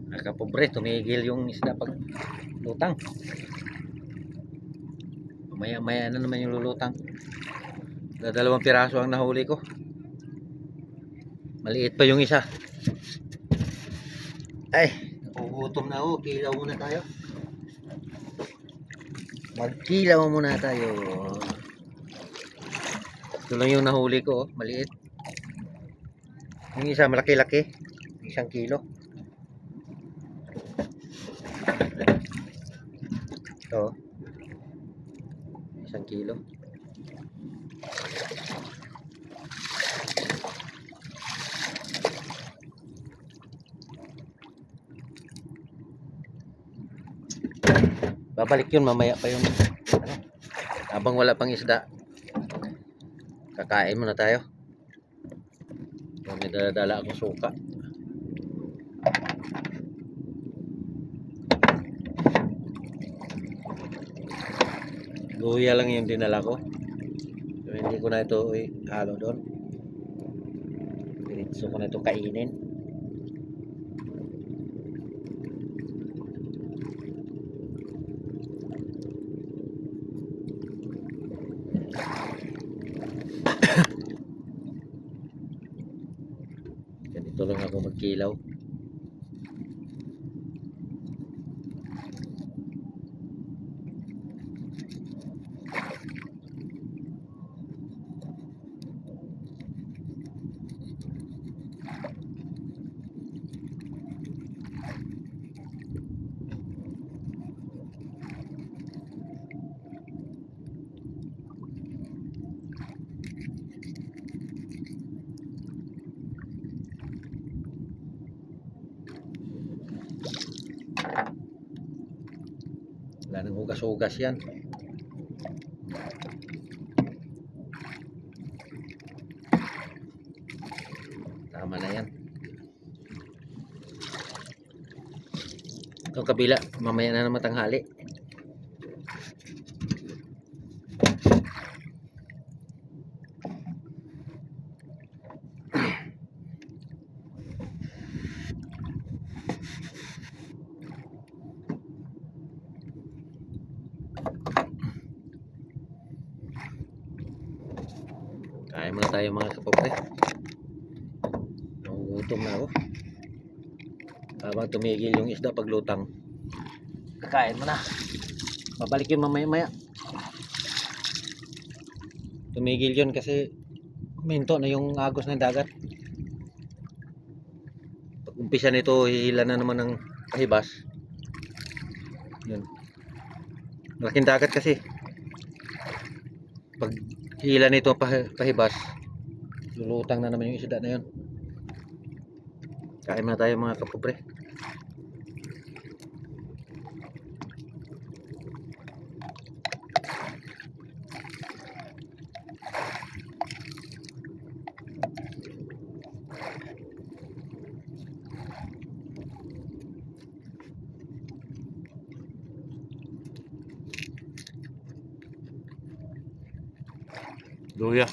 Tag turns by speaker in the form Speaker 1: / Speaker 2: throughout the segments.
Speaker 1: Nakapobre, tumigil yung isda pag lutang. Maya maya na naman yung lulutang. Dalawang piraso ang nahuli ko. Maliit pa yung isa. Ay, nagugutom na ako. Kilaw muna tayo. Magkilaw muna tayo. Ito lang yung nahuli ko, maliit. Yung isa malaki-laki. 1 kilo. Ito. 1 kilo. Babalik yun mamaya pa yung ano, habang wala pang isda. Kakain muna tayo. May dala-dala akong suka. Luya lang yung dinala ko. So, hindi ko na ito halo doon. Diretso ko na ito kainin. Ganito lang ako magkilaw. Wala nang hugas-hugas yan. Tama na yan. Itong kabila, mamaya na naman tanghali. Kain muna tayo mga kapobre. Nagugutom na ako. Habang tumigil yung isda paglutang, kakain mo na. Babalik yun mamaya-maya. Tumigil yun kasi minto na yung agos ng dagat. Pag umpisa nito, hihila na naman ng pahibas. Yun. Malaking dagat kasi. Pag hila nito pahibas, lulutang na naman yung isda na yun. Kain na tayo mga kapobre. Luya.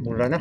Speaker 1: Mura na.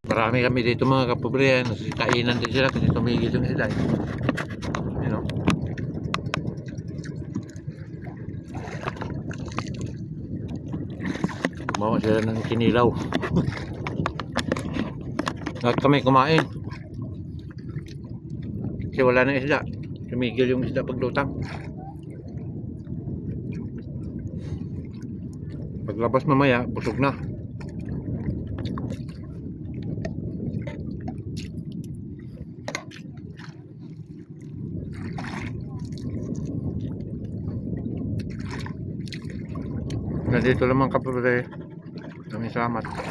Speaker 1: Marami kami dito mga kapobre. Kainan din sila kasi tumigil yung sila. You know? Gumawa sila ng kinilaw. Lahat kami kumain. Kasi wala na isda. Tumigil yung isda paglutang. Paglabas mamaya, busog na. Nandito lamang kapatid. Maraming salamat.